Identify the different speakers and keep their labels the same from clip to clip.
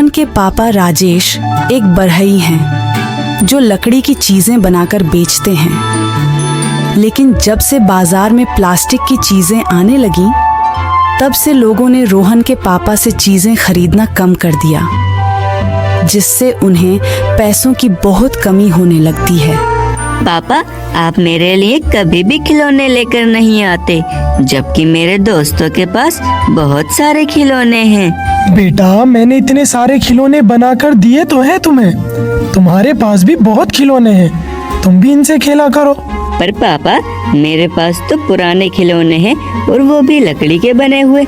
Speaker 1: के पापा राजेश एक बढ़ई हैं जो लकड़ी की चीजें बनाकर बेचते हैं। लेकिन जब से बाजार में प्लास्टिक की चीजें आने लगी, तब से लोगों ने रोहन के पापा से चीजें खरीदना कम कर दिया, जिससे उन्हें पैसों की बहुत कमी होने लगती है।
Speaker 2: पापा, आप मेरे लिए कभी भी खिलौने लेकर नहीं आते, जबकि मेरे दोस्तों के पास बहुत सारे खिलौने हैं।
Speaker 3: बेटा, मैंने इतने सारे खिलौने बनाकर दिए तो हैं तुम्हें। तुम्हारे पास भी बहुत खिलौने हैं, तुम भी इनसे खेला करो।
Speaker 2: पर पापा, मेरे पास तो पुराने खिलौने हैं और वो भी लकड़ी के बने हुए,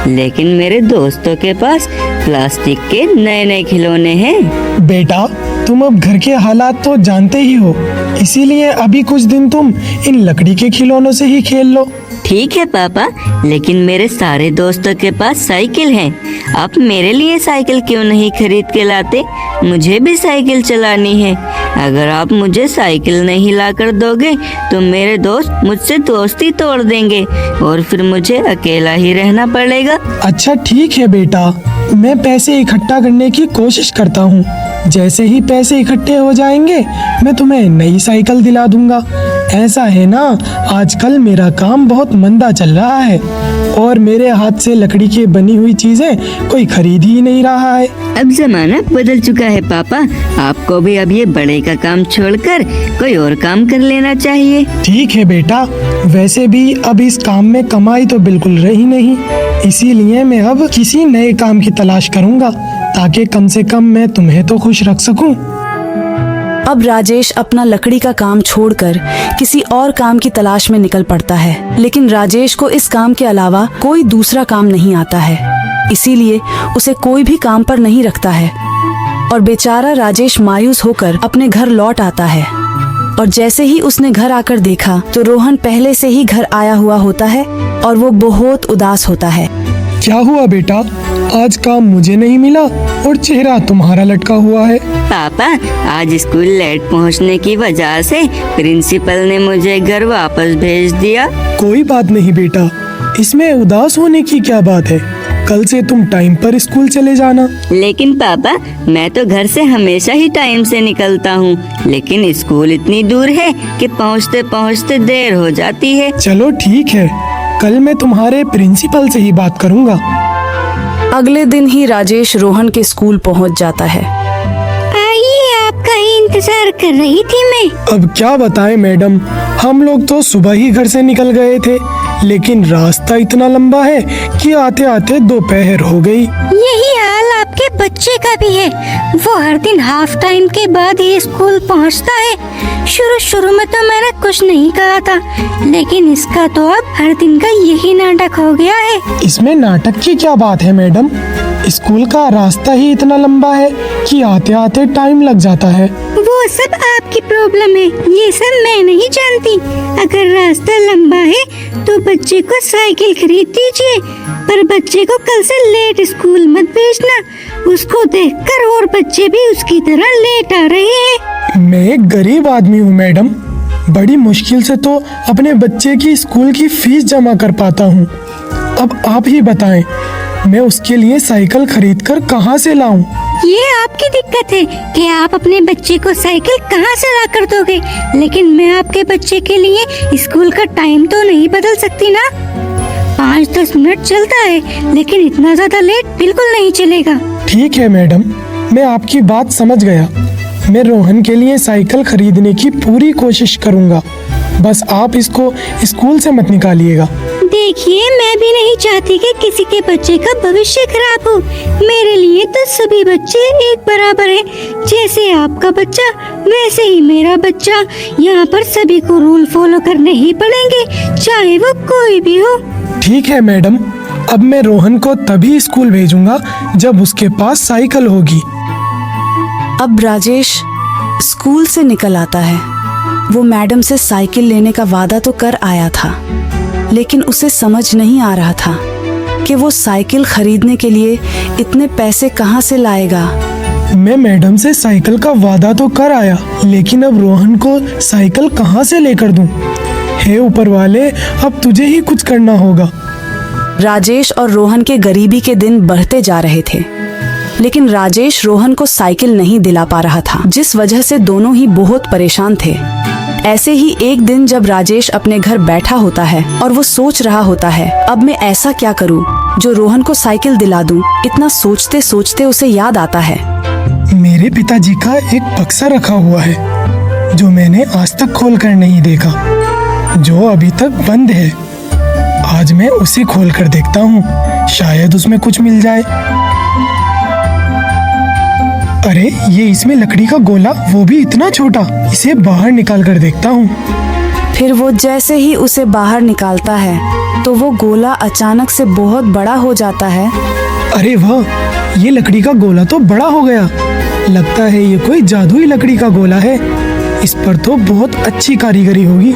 Speaker 2: लेकिन मेरे दोस्तों के पास प्लास्टिक के नए नए खिलौने हैं।
Speaker 3: बेटा, तुम अब घर के हालात तो जानते ही हो, इसीलिए अभी कुछ दिन तुम इन लकड़ी के खिलौनों से ही खेल लो।
Speaker 2: ठीक है पापा, लेकिन मेरे सारे दोस्तों के पास साइकिल है। आप मेरे लिए साइकिल क्यों नहीं खरीद के लाते? मुझे भी साइकिल चलानी है। अगर आप मुझे साइकिल नहीं लाकर दोगे तो मेरे दोस्त मुझसे दोस्ती तोड़ देंगे और फिर मुझे अकेला ही रहना पड़ेगा।
Speaker 3: अच्छा ठीक है बेटा, मैं पैसे इकट्ठा करने की कोशिश करता हूँ। जैसे ही पैसे इकट्ठे हो जाएंगे मैं तुम्हें नई साइकिल दिला दूंगा। ऐसा है ना, आजकल मेरा काम बहुत मंदा चल रहा है और मेरे हाथ से लकड़ी की बनी हुई चीजें कोई खरीद ही नहीं रहा है।
Speaker 2: अब जमाना बदल चुका है पापा, आपको भी अब ये बड़े का काम छोड़कर कोई और काम कर लेना चाहिए।
Speaker 3: ठीक है बेटा, वैसे भी अब इस काम में कमाई तो बिल्कुल रही नहीं, इसीलिए मैं अब किसी नए काम की तलाश करूंगा ताकि कम से कम मैं तुम्हें तो खुश रख सकूं।
Speaker 1: अब राजेश अपना लकड़ी का काम छोड़कर किसी और काम की तलाश में निकल पड़ता है, लेकिन राजेश को इस काम के अलावा कोई दूसरा काम नहीं आता है, इसीलिए उसे कोई भी काम पर नहीं रखता है और बेचारा राजेश मायूस होकर अपने घर लौट आता है। और जैसे ही उसने घर आकर देखा तो रोहन पहले से ही घर आया हुआ होता है और वो बहुत उदास होता है।
Speaker 3: क्या हुआ बेटा, आज काम मुझे नहीं मिला और चेहरा तुम्हारा लटका हुआ है?
Speaker 2: पापा, आज स्कूल लेट पहुंचने की वजह से प्रिंसिपल ने मुझे घर वापस भेज दिया।
Speaker 3: कोई बात नहीं बेटा, इसमें उदास होने की क्या बात है। कल से तुम टाइम पर स्कूल चले जाना।
Speaker 2: लेकिन पापा, मैं तो घर से हमेशा ही टाइम से निकलता हूँ, लेकिन स्कूल इतनी दूर है कि पहुँचते पहुँचते देर हो जाती है।
Speaker 3: चलो ठीक है, कल मैं तुम्हारे प्रिंसिपल से ही बात करूँगा।
Speaker 1: अगले दिन ही राजेश रोहन के स्कूल पहुँच जाता है।
Speaker 2: आइए, आपका ही इंतजार कर रही थी मैं।
Speaker 3: अब क्या बताएं मैडम, हम लोग तो सुबह ही घर से निकल गए थे, लेकिन रास्ता इतना लंबा है कि आते आते दोपहर हो गई।
Speaker 4: यही हाल आपके बच्चे का भी है, वो हर दिन हाफ टाइम के बाद ही स्कूल पहुंचता है। शुरू में तो मैंने कुछ नहीं कहा था, लेकिन इसका तो अब हर दिन का यही नाटक हो गया है।
Speaker 3: इसमें नाटक की क्या बात है मैडम, स्कूल का रास्ता ही इतना लंबा है कि आते आते टाइम लग जाता है।
Speaker 4: वो सब आपकी प्रॉब्लम है, ये सब मैं नहीं जानती। अगर रास्ता लंबा है तो बच्चे को साइकिल खरीद दीजिए, पर बच्चे को कल से लेट स्कूल मत भेजना। उसको देखकर और बच्चे भी उसकी तरह लेट आ रहे हैं।
Speaker 3: मैं एक गरीब आदमी हूँ मैडम, बड़ी मुश्किल से तो अपने बच्चे की स्कूल की फीस जमा कर पाता हूँ। अब आप ही बताएं, मैं उसके लिए साइकिल खरीद कर कहाँ से लाऊं?
Speaker 4: ये आपकी दिक्कत है कि आप अपने बच्चे को साइकिल कहाँ से ला कर दोगे, लेकिन मैं आपके बच्चे के लिए स्कूल का टाइम तो नहीं बदल सकती ना। 5-10 मिनट चलता है, लेकिन इतना ज्यादा लेट बिल्कुल नहीं चलेगा।
Speaker 3: ठीक है मैडम, मैं आपकी बात समझ गया। मैं रोहन के लिए साइकिल खरीदने की पूरी कोशिश करूँगा, बस आप इसको स्कूल से मत निकालिएगा।
Speaker 4: देखिए, मैं भी नहीं चाहती कि किसी के बच्चे का भविष्य खराब हो। मेरे लिए तो सभी बच्चे एक बराबर हैं। जैसे आपका बच्चा वैसे ही मेरा बच्चा। यहाँ पर सभी को रूल फॉलो करने ही पड़ेंगे, चाहे वो कोई भी हो।
Speaker 3: ठीक है मैडम, अब मैं रोहन को तभी स्कूल भेजूंगा जब उसके पास साइकिल होगी।
Speaker 1: अब राजेश स्कूल से निकल आता है। वो मैडम से साइकिल लेने का वादा तो कर आया था, लेकिन उसे समझ नहीं आ रहा था कि वो साइकिल खरीदने के लिए इतने पैसे कहाँ से लाएगा।
Speaker 3: मैं मैडम से साइकिल का वादा तो कर आया, लेकिन अब रोहन को साइकिल कहाँ से लेकर दूं? हे ऊपर वाले, अब तुझे ही कुछ करना होगा।
Speaker 1: राजेश और रोहन के गरीबी के दिन बढ़ते जा रहे थे। लेकिन राजेश रोहन को साइकिल नहीं दिला पा रहा था, जिस वजह से दोनों ही बहुत परेशान थे। ऐसे ही एक दिन जब राजेश अपने घर बैठा होता है और वो सोच रहा होता है, अब मैं ऐसा क्या करूं जो रोहन को साइकिल दिला दूं। इतना सोचते सोचते उसे याद आता है,
Speaker 3: मेरे पिताजी का एक बक्सा रखा हुआ है जो मैंने आज तक खोल कर नहीं देखा, जो अभी तक बंद है। आज मैं उसे खोल कर देखता हूँ, शायद उसमें कुछ मिल जाए। अरे ये इसमें लकड़ी का गोला, वो भी इतना छोटा। इसे बाहर निकाल कर देखता हूँ।
Speaker 1: फिर वो जैसे ही उसे बाहर निकालता है तो वो गोला अचानक से बहुत बड़ा हो जाता है।
Speaker 3: अरे वाह, ये लकड़ी का गोला तो बड़ा हो गया। लगता है ये कोई जादुई लकड़ी का गोला है। इस पर तो बहुत अच्छी कारीगरी होगी।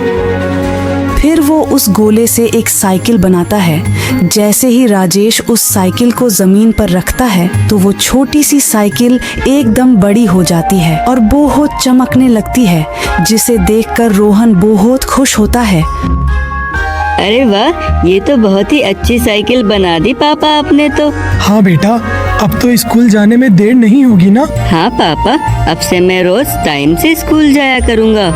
Speaker 1: फिर वो उस गोले से एक साइकिल बनाता है। जैसे ही राजेश उस साइकिल को जमीन पर रखता है तो वो छोटी सी साइकिल एकदम बड़ी हो जाती है और बहुत चमकने लगती है, जिसे देखकर रोहन बहुत खुश होता है।
Speaker 2: अरे वाह, ये तो बहुत ही अच्छी साइकिल बना दी पापा आपने तो।
Speaker 3: हाँ बेटा, अब तो स्कूल जाने में देर नहीं होगी ना?
Speaker 2: हाँ पापा, अब से मैं रोज टाइम से स्कूल जाया करूँगा।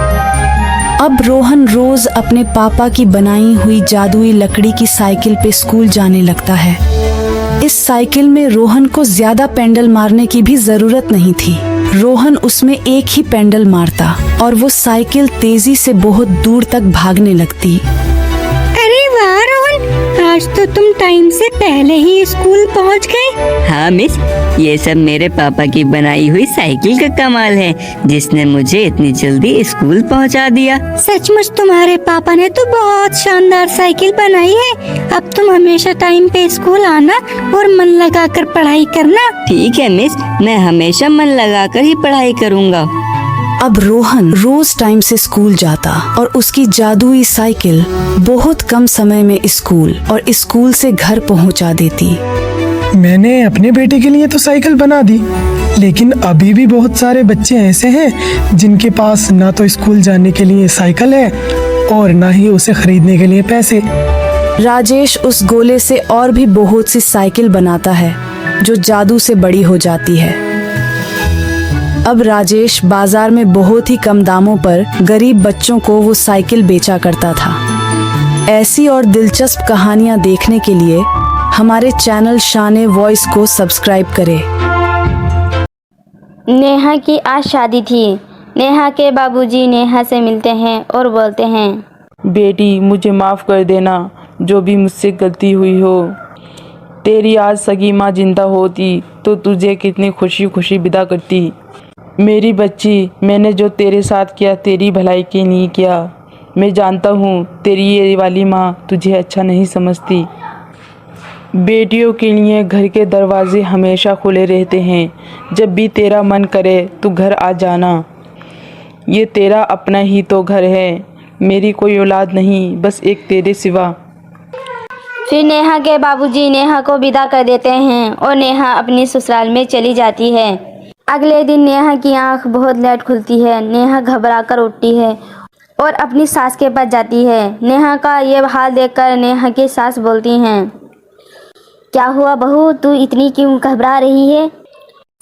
Speaker 1: अब रोहन रोज अपने पापा की बनाई हुई जादुई लकड़ी की साइकिल पे स्कूल जाने लगता है। इस साइकिल में रोहन को ज्यादा पेंडल मारने की भी जरूरत नहीं थी। रोहन उसमें एक ही पेंडल मारता और वो साइकिल तेजी से बहुत दूर तक भागने लगती।
Speaker 4: अरे वाह रोहन, आज तो तुम टाइम से पहले ही स्कूल पहुंच गए।
Speaker 2: हाँ मिस, ये सब मेरे पापा की बनाई हुई साइकिल का कमाल है, जिसने मुझे इतनी जल्दी स्कूल पहुंचा दिया।
Speaker 4: सचमुच तुम्हारे पापा ने तो बहुत शानदार साइकिल बनाई है। अब तुम हमेशा टाइम पे स्कूल आना और मन लगाकर पढ़ाई करना।
Speaker 2: ठीक है मिस, मैं हमेशा मन लगाकर ही पढ़ाई करूँगा।
Speaker 1: अब रोहन रोज टाइम से स्कूल जाता और उसकी जादुई साइकिल बहुत कम समय में स्कूल और स्कूल से घर पहुंचा देती।
Speaker 3: मैंने अपने बेटे के लिए तो साइकिल बना दी, लेकिन अभी भी बहुत सारे बच्चे ऐसे हैं जिनके पास ना तो स्कूल जाने के लिए साइकिल है और ना ही उसे खरीदने के लिए पैसे।
Speaker 1: राजेश उस गोले से और भी बहुत सी साइकिल बनाता है जो जादू से बड़ी हो जाती है। अब राजेश बाजार में बहुत ही कम दामों पर गरीब बच्चों को वो साइकिल बेचा करता था। ऐसी और दिलचस्प कहानियां देखने के लिए हमारे चैनल शान वॉइस को सब्सक्राइब करें।
Speaker 5: नेहा की आज शादी थी। नेहा के बाबूजी नेहा से मिलते हैं और बोलते हैं,
Speaker 6: बेटी मुझे माफ़ कर देना, जो भी मुझसे गलती हुई हो। तेरी आज सगी माँ जिंदा होती तो तुझे कितनी खुशी खुशी विदा करती। मेरी बच्ची, मैंने जो तेरे साथ किया तेरी भलाई के लिए किया। मैं जानता हूँ तेरी ये वाली माँ तुझे अच्छा नहीं समझती। बेटियों के लिए घर के दरवाजे हमेशा खुले रहते हैं। जब भी तेरा मन करे तो घर आ जाना। ये तेरा अपना ही तो घर है, मेरी कोई औलाद नहीं, बस एक तेरे सिवा।
Speaker 5: फिर नेहा के बाबूजी नेहा को विदा कर देते हैं और नेहा अपनी ससुराल में चली जाती है। अगले दिन नेहा की आंख बहुत लेट खुलती है। नेहा घबराकर उठती है और अपनी सास के पास जाती है। नेहा का ये हाल देखकर नेहा की सास बोलती हैं, क्या हुआ बहू, तू इतनी क्यों घबरा रही है?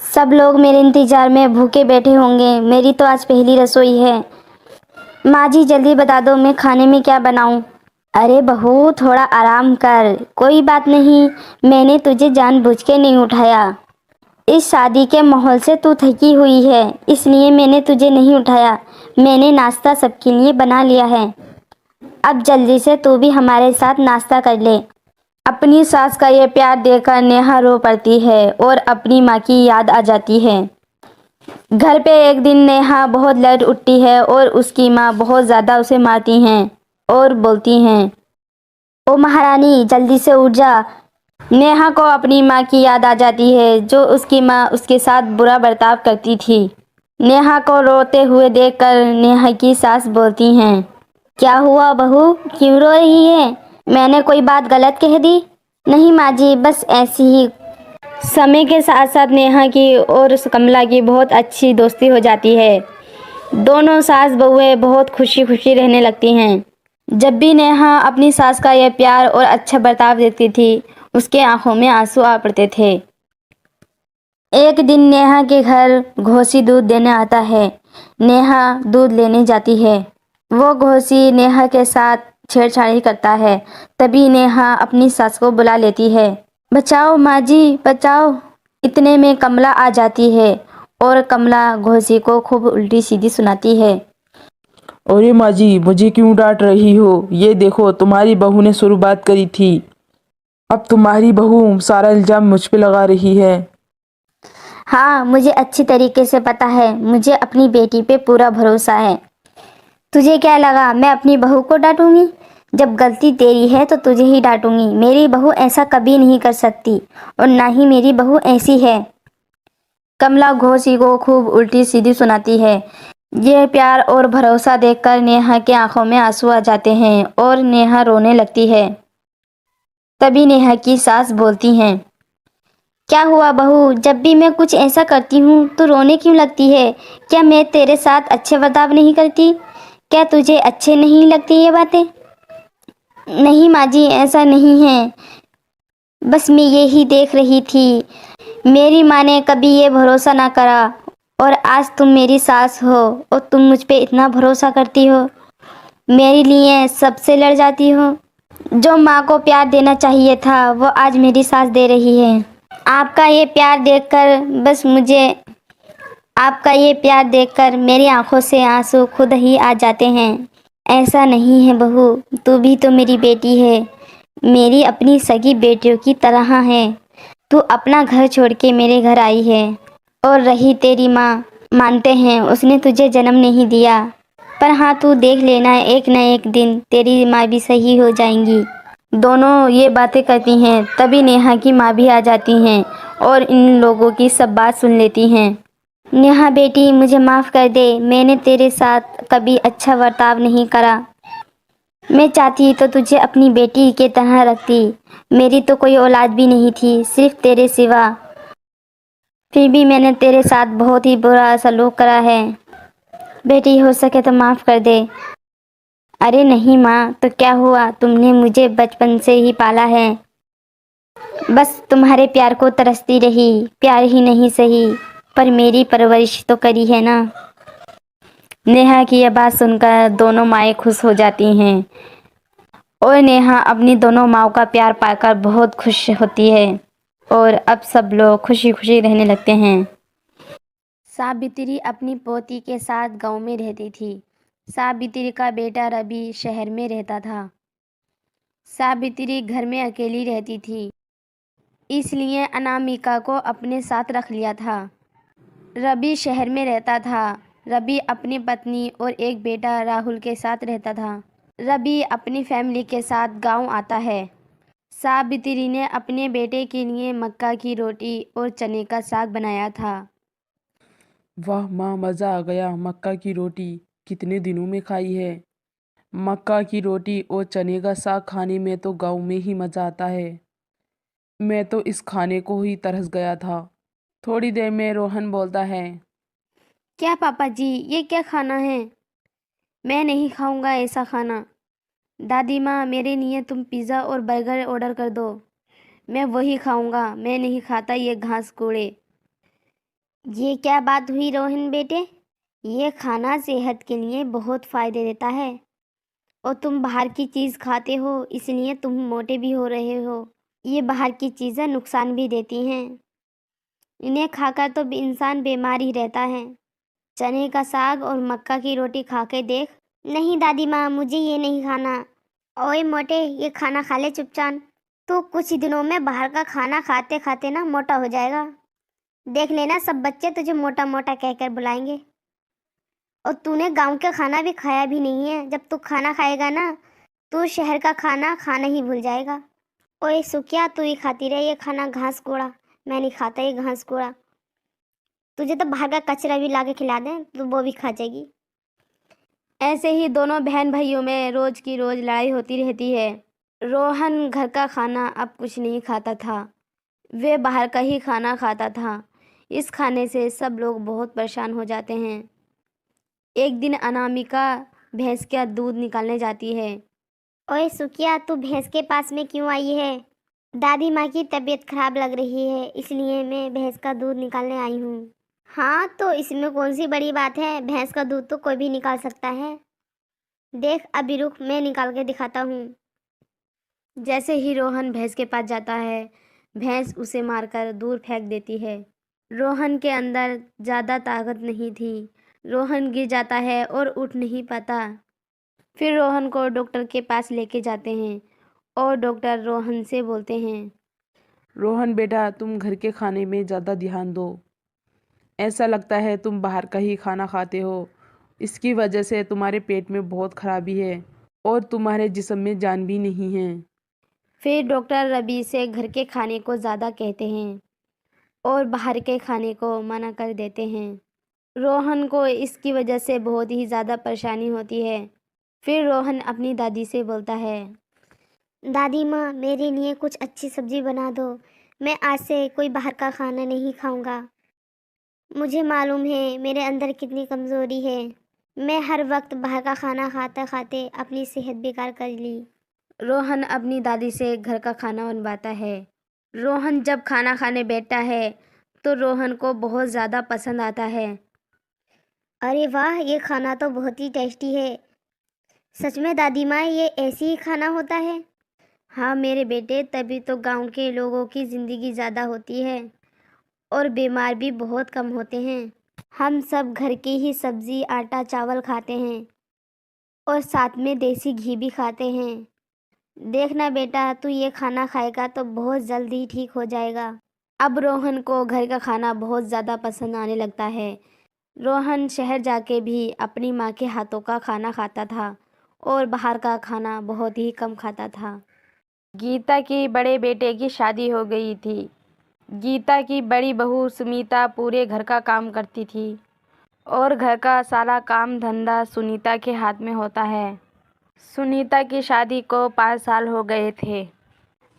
Speaker 5: सब लोग मेरे इंतजार में भूखे बैठे होंगे, मेरी तो आज पहली रसोई है। माँ जी जल्दी बता दो मैं खाने में क्या बनाऊँ? अरे बहू थोड़ा आराम कर, कोई बात नहीं, मैंने तुझे जानबूझ के नहीं उठाया। इस शादी के माहौल से तू थकी हुई है, इसलिए मैंने तुझे नहीं उठाया। मैंने नाश्ता सबके लिए बना लिया है। अब जल्दी से तू भी हमारे साथ नाश्ता कर ले। अपनी सास का ये प्यार देखकर नेहा रो पड़ती है और अपनी माँ की याद आ जाती है। घर पे एक दिन नेहा बहुत लेट उठती है और उसकी माँ बहुत ज़्यादा उसे मारती हैं और बोलती हैं, ओ महारानी जल्दी से उठ जा। नेहा को अपनी माँ की याद आ जाती है, जो उसकी माँ उसके साथ बुरा बर्ताव करती थी। नेहा को रोते हुए देखकर नेहा की सास बोलती हैं, क्या हुआ बहू, क्यों रो रही है? मैंने कोई बात गलत कह दी? नहीं माँ जी, बस ऐसी ही। समय के साथ साथ नेहा की और कमला की बहुत अच्छी दोस्ती हो जाती है। दोनों सास बहुएं बहुत खुशी खुशी रहने लगती हैं। जब भी नेहा अपनी सास का यह प्यार और अच्छा बर्ताव देखती थी, उसके आंखों में आंसू आ पड़ते थे। एक दिन नेहा के घर घोसी दूध देने आता है। नेहा दूध लेने जाती है। वो घोसी नेहा के साथ छेड़छाड़ी करता है। तभी नेहा अपनी सास को बुला लेती है। बचाओ माँ जी, बचाओ। इतने में कमला आ जाती है और कमला घोसी को खूब उल्टी सीधी सुनाती है।
Speaker 6: अरे माँ जी, मुझे क्यों डांट रही हो? ये देखो, तुम्हारी बहू ने शुरुआत करी थी। अब तुम्हारी बहू सारा इल्जाम मुझ पे लगा रही है।
Speaker 5: हाँ, मुझे अच्छी तरीके से पता है। मुझे अपनी बेटी पे पूरा भरोसा है। तुझे क्या लगा मैं अपनी बहू को डांटूंगी? जब गलती तेरी है तो तुझे ही डांटूंगी। मेरी बहू ऐसा कभी नहीं कर सकती और ना ही मेरी बहू ऐसी है। कमला घोसी को खूब उल्टी सीधी सुनाती है। ये प्यार और भरोसा देखकर नेहा के आंखों में आंसू आ जाते हैं और नेहा रोने लगती है। तभी नेहा की सास बोलती हैं, क्या हुआ बहू, जब भी मैं कुछ ऐसा करती हूँ तो रोने क्यों लगती है? क्या मैं तेरे साथ अच्छे बर्ताव नहीं करती? क्या तुझे अच्छे नहीं लगती ये बातें? नहीं माँ जी, ऐसा नहीं है। बस मैं यही देख रही थी। मेरी माँ ने कभी ये भरोसा ना करा और आज तुम मेरी सास हो और तुम मुझ पे इतना भरोसा करती हो। मेरे लिए सबसे लड़ जाती हो। जो माँ को प्यार देना चाहिए था वो आज मेरी सास दे रही है। आपका ये प्यार देखकर बस मुझे आपका ये प्यार देखकर मेरी आंखों से आंसू खुद ही आ जाते हैं। ऐसा नहीं है बहू, तू भी तो मेरी बेटी है, मेरी अपनी सगी बेटियों की तरह है। तू अपना घर छोड़ के मेरे घर आई है। और रही तेरी माँ, मानते हैं उसने तुझे जन्म नहीं दिया, पर हाँ तू देख लेना एक न एक दिन तेरी माँ भी सही हो जाएंगी। दोनों ये बातें करती हैं। तभी नेहा की माँ भी आ जाती हैं और इन लोगों की सब बात सुन लेती हैं। नेहा बेटी, मुझे माफ़ कर दे, मैंने तेरे साथ कभी अच्छा बर्ताव नहीं करा। मैं चाहती तो तुझे अपनी बेटी के तरह रखती। मेरी तो कोई औलाद भी नहीं थी, सिर्फ तेरे सिवा। फिर भी मैंने तेरे साथ बहुत ही बुरा सलूक करा है। बेटी, हो सके तो माफ़ कर दे। अरे नहीं माँ, तो क्या हुआ, तुमने मुझे बचपन से ही पाला है। बस तुम्हारे प्यार को तरसती रही। प्यार ही नहीं सही, पर मेरी परवरिश तो करी है ना। नेहा की यह बात सुनकर दोनों माएँ खुश हो जाती हैं और नेहा अपनी दोनों माँओं का प्यार पाकर बहुत खुश होती है और अब सब लोग खुशी खुशी रहने लगते हैं। सावित्री अपनी पोती के साथ गांव में रहती थी। सावित्री का बेटा रवि शहर में रहता था। सावित्री घर में अकेली रहती थी, इसलिए अनामिका को अपने साथ रख लिया था। रवि शहर में रहता था। रवि अपनी पत्नी और एक बेटा राहुल के साथ रहता था। रवि अपनी फैमिली के साथ गांव आता है। सावित्री ने अपने बेटे के लिए मक्का की रोटी और चने का साग बनाया था।
Speaker 6: वाह माँ, मज़ा आ गया। मक्का की रोटी कितने दिनों में खाई है। मक्का की रोटी और चने का साग खाने में तो गाँव में ही मज़ा आता है। मैं तो इस खाने को ही तरस गया था। थोड़ी देर में रोहन बोलता है,
Speaker 5: क्या पापा जी, ये क्या खाना है? मैं नहीं खाऊंगा ऐसा खाना। दादी माँ, मेरे लिए तुम पिज़्ज़ा और बर्गर ऑर्डर कर दो, मैं वही खाऊंगा। मैं नहीं खाता ये घास कूड़े। ये क्या बात हुई रोहन बेटे? ये खाना सेहत के लिए बहुत फ़ायदे देता है और तुम बाहर की चीज़ खाते हो, इसलिए तुम मोटे भी हो रहे हो। ये बाहर की चीज़ें नुकसान भी देती हैं, इन्हें खाकर तो इंसान बीमार ही रहता है। चने का साग और मक्का की रोटी खा के देख। नहीं दादी माँ, मुझे ये नहीं खाना। ओए मोटे, ये खाना खा ले चुपचाप। तो कुछ ही दिनों में बाहर का खाना खाते खाते ना मोटा हो जाएगा। देख लेना, सब बच्चे तुझे मोटा मोटा कहकर बुलाएंगे। और तूने गांव का खाना भी खाया भी नहीं है। जब तू खाना खाएगा ना, तू शहर का खाना खाना ही भूल जाएगा। ओए सुखिया, तू ही खाती रहे ये खाना घास कोड़ा। मैं नहीं खाता ये घास कोड़ा। तुझे तो बाहर का कचरा भी ला के खिला दें तो वो भी खा जाएगी। ऐसे ही दोनों बहन भाइयों में रोज की रोज लड़ाई होती रहती है। रोहन घर का खाना अब कुछ नहीं खाता था, वे बाहर का ही खाना खाता था। इस खाने से सब लोग बहुत परेशान हो जाते हैं। एक दिन अनामिका भैंस का दूध निकालने जाती है। ओए सुखिया, तू भैंस के पास में क्यों आई है?
Speaker 7: दादी माँ की तबीयत खराब लग रही है, इसलिए मैं भैंस का दूध निकालने आई हूँ। हाँ, तो इसमें कौन सी बड़ी बात है, भैंस का दूध तो कोई भी निकाल सकता है। देख अभी रुक, मैं निकाल के दिखाता हूँ।
Speaker 1: जैसे ही रोहन भैंस के पास जाता है, भैंस उसे मारकर दूर फेंक देती है। रोहन के अंदर ज़्यादा ताकत नहीं थी। रोहन गिर जाता है और उठ नहीं पाता। फिर रोहन को डॉक्टर के पास लेके जाते हैं और डॉक्टर रोहन से बोलते हैं,
Speaker 6: रोहन बेटा, तुम घर के खाने में ज़्यादा ध्यान दो। ऐसा लगता है तुम बाहर का ही खाना खाते हो। इसकी वजह से तुम्हारे पेट में बहुत खराबी है और तुम्हारे जिस्म में जान भी नहीं है।
Speaker 1: फिर डॉक्टर रवि से घर के खाने को ज़्यादा कहते हैं और बाहर के खाने को मना कर देते हैं। रोहन को इसकी वजह से बहुत ही ज़्यादा परेशानी होती है। फिर रोहन अपनी दादी से बोलता है,
Speaker 7: दादी माँ, मेरे लिए कुछ अच्छी सब्जी बना दो। मैं आज से कोई बाहर का खाना नहीं खाऊंगा। मुझे मालूम है मेरे अंदर कितनी कमज़ोरी है। मैं हर वक्त बाहर का खाना खाते खाते अपनी सेहत बेकार कर ली।
Speaker 1: रोहन अपनी दादी से घर का खाना बनवाता है। रोहन जब खाना खाने बैठता है तो रोहन को बहुत ज़्यादा पसंद आता है।
Speaker 7: अरे वाह, ये खाना तो बहुत ही टेस्टी है। सच में दादी माँ, ये ऐसी ही खाना होता है?
Speaker 1: हाँ मेरे बेटे, तभी तो गांव के लोगों की ज़िंदगी ज़्यादा होती है और बीमार भी बहुत कम होते हैं। हम सब घर की ही सब्ज़ी, आटा, चावल खाते हैं और साथ में देसी घी भी खाते हैं। देखना बेटा, तू ये खाना खाएगा तो बहुत जल्दी ठीक हो जाएगा। अब रोहन को घर का खाना बहुत ज़्यादा पसंद आने लगता है। रोहन शहर जाके भी अपनी माँ के हाथों का खाना खाता था और बाहर का खाना बहुत ही कम खाता था। गीता की बड़े बेटे की शादी हो गई थी। गीता की बड़ी बहू सुनीता पूरे घर का काम करती थी और घर का सारा काम धंधा सुनीता के हाथ में होता है। सुनीता की शादी को 5 साल हो गए थे।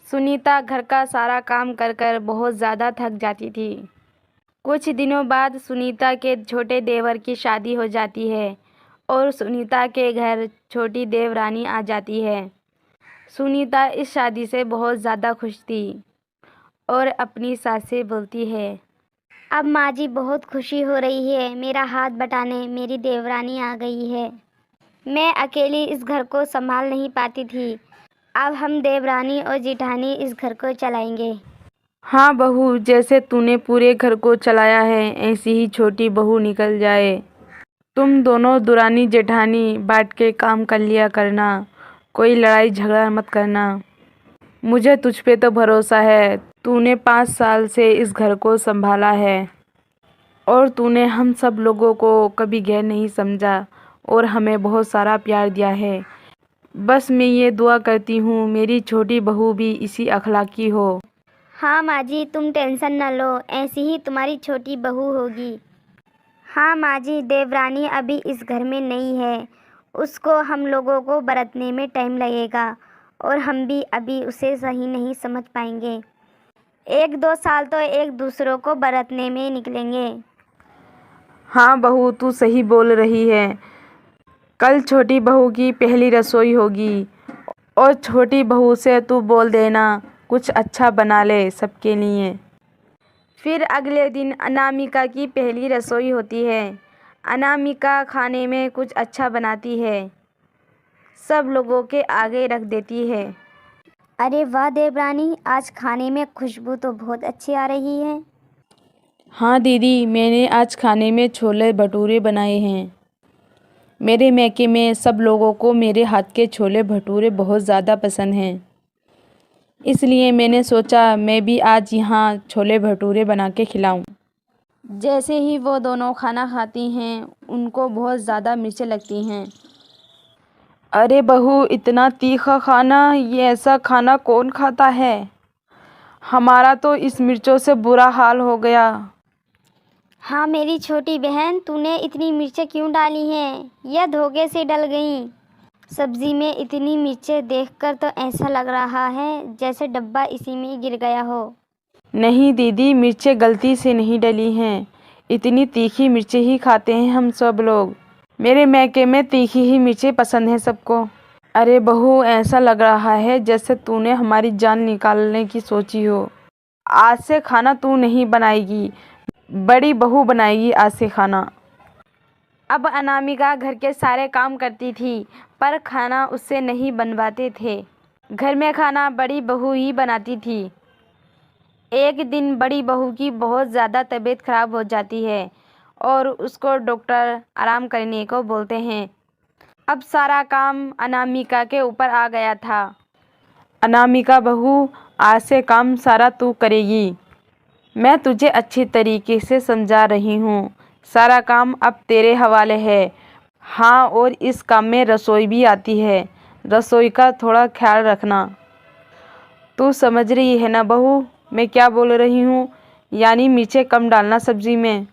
Speaker 1: सुनीता घर का सारा काम कर कर बहुत ज़्यादा थक जाती थी। कुछ दिनों बाद सुनीता के छोटे देवर की शादी हो जाती है और सुनीता के घर छोटी देवरानी आ जाती है। सुनीता इस शादी से बहुत ज़्यादा खुश थी और अपनी सास से बोलती है,
Speaker 7: अब माँ जी बहुत खुशी हो रही है, मेरा हाथ बटाने मेरी देवरानी आ गई है। मैं अकेली इस घर को संभाल नहीं पाती थी। अब हम देवरानी और जेठानी इस घर को चलाएंगे।
Speaker 6: हाँ बहू, जैसे तूने पूरे घर को चलाया है, ऐसी ही छोटी बहू निकल जाए। तुम दोनों दुरानी जेठानी बांट के काम कर लिया करना, कोई लड़ाई झगड़ा मत करना। मुझे तुझ पे तो भरोसा है। तूने 5 साल से इस घर को संभाला है और तूने हम सब लोगों को कभी गैर नहीं समझा और हमें बहुत सारा प्यार दिया है। बस मैं ये दुआ करती हूँ मेरी छोटी बहू भी इसी अखलाकी हो।
Speaker 7: हाँ माँ जी, तुम टेंशन न लो, ऐसी ही तुम्हारी छोटी बहू होगी। हाँ माँ जी, देवरानी अभी इस घर में नहीं है, उसको हम लोगों को बरतने में टाइम लगेगा और हम भी अभी उसे सही नहीं समझ पाएंगे। 1-2 साल तो एक दूसरों को बरतने में निकलेंगे।
Speaker 6: हाँ बहू, तू सही बोल रही है। कल छोटी बहू की पहली रसोई होगी और छोटी बहू से तू बोल देना कुछ अच्छा बना ले सबके लिए। फिर अगले दिन अनामिका की पहली रसोई होती है। अनामिका खाने में कुछ अच्छा बनाती है, सब लोगों के आगे रख देती है।
Speaker 7: अरे वाह देवरानी, आज खाने में खुशबू तो बहुत अच्छी आ रही है।
Speaker 6: हाँ दीदी, मैंने आज खाने में छोले भटूरे बनाए हैं। मेरे मैके में सब लोगों को मेरे हाथ के छोले भटूरे बहुत ज़्यादा पसंद हैं, इसलिए मैंने सोचा मैं भी आज यहाँ छोले भटूरे बना के खिलाऊं।
Speaker 1: जैसे ही वो दोनों खाना खाती हैं, उनको बहुत ज़्यादा मिर्चें लगती हैं।
Speaker 6: अरे बहू, इतना तीखा खाना, ये ऐसा खाना कौन खाता है? हमारा तो इस मिर्चों से बुरा हाल हो गया।
Speaker 7: हाँ मेरी छोटी बहन, तूने इतनी मिर्चें क्यों डाली हैं? यह धोखे से डल गईं। सब्जी में इतनी मिर्चें देखकर तो ऐसा लग रहा है जैसे डब्बा इसी में गिर गया हो।
Speaker 6: नहीं दीदी, मिर्चें गलती से नहीं डली हैं। इतनी तीखी मिर्चें ही खाते हैं हम सब लोग। मेरे मैके में तीखी ही मिर्चें पसंद हैं सबको। अरे बहू, ऐसा लग रहा है जैसे तूने हमारी जान निकालने की सोची हो। आज से खाना तू नहीं बनाएगी, बड़ी बहू बनाएगी आज से खाना। अब अनामिका घर के सारे काम करती थी, पर खाना उससे नहीं बनवाते थे। घर में खाना बड़ी बहू ही बनाती थी। एक दिन बड़ी बहू की बहुत ज़्यादा तबीयत खराब हो जाती है और उसको डॉक्टर आराम करने को बोलते हैं। अब सारा काम अनामिका के ऊपर आ गया था। अनामिका बहू, आज से काम सारा तू करेगी। मैं तुझे अच्छी तरीके से समझा रही हूँ। सारा काम अब तेरे हवाले है। हाँ, और इस काम में रसोई भी आती है। रसोई का थोड़ा ख्याल रखना। तू समझ रही है ना बहू मैं क्या बोल रही हूँ? यानी मिर्चें कम डालना सब्जी में।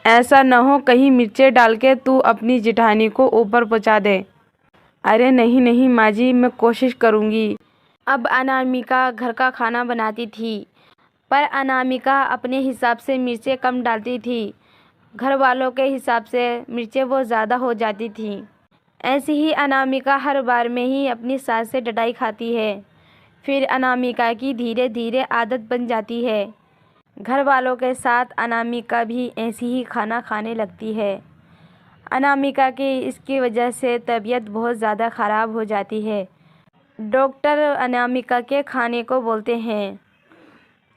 Speaker 6: ऐसा न हो कहीं मिर्चें डाल के तू अपनी जिठानी को ऊपर पहुँचा दे। अरे नहीं नहीं माँ जी, मैं कोशिश करूँगी। अब अनामिका घर का खाना बनाती थी, पर अनामिका अपने हिसाब से मिर्चें कम डालती थी। घर वालों के हिसाब से मिर्चें वो ज़्यादा हो जाती थी। ऐसी ही अनामिका हर बार में ही अपनी सास से डटाई खाती है। फिर अनामिका की धीरे धीरे आदत बन जाती है। घर वालों के साथ अनामिका भी ऐसी ही खाना खाने लगती है। अनामिका की इसकी वजह से तबीयत बहुत ज़्यादा ख़राब हो जाती है। डॉक्टर अनामिका के खाने को बोलते हैं।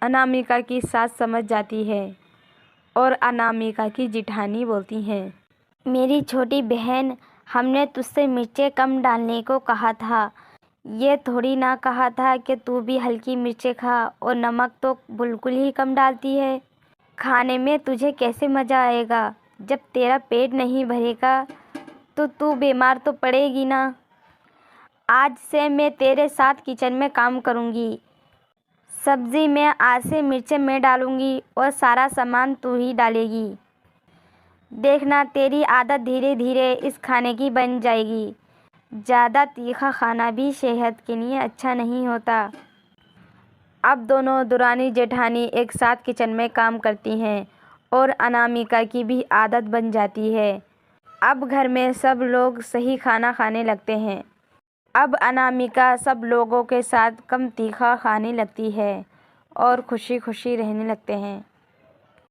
Speaker 6: अनामिका की सास समझ जाती है और अनामिका की जिठानी बोलती हैं,
Speaker 7: मेरी छोटी बहन, हमने तुझसे मिर्चें कम डालने को कहा था। ये थोड़ी ना कहा था कि तू भी हल्की मिर्चें खा, और नमक तो बिल्कुल ही कम डालती है। खाने में तुझे कैसे मज़ा आएगा? जब तेरा पेट नहीं भरेगा तो तू बीमार तो पड़ेगी ना। आज से मैं तेरे साथ किचन में काम करूँगी। सब्ज़ी में आज से मिर्चें मैं डालूँगी और सारा सामान तू ही डालेगी। देखना तेरी आदत धीरे धीरे इस खाने की बन जाएगी। ज़्यादा तीखा खाना भी सेहत के लिए अच्छा नहीं होता। अब दोनों दुरानी जेठानी एक साथ किचन में काम करती हैं और अनामिका की भी आदत बन जाती है। अब घर में सब लोग सही खाना खाने लगते हैं। अब अनामिका सब लोगों के साथ कम तीखा खाने लगती है और खुशी खुशी रहने लगते हैं।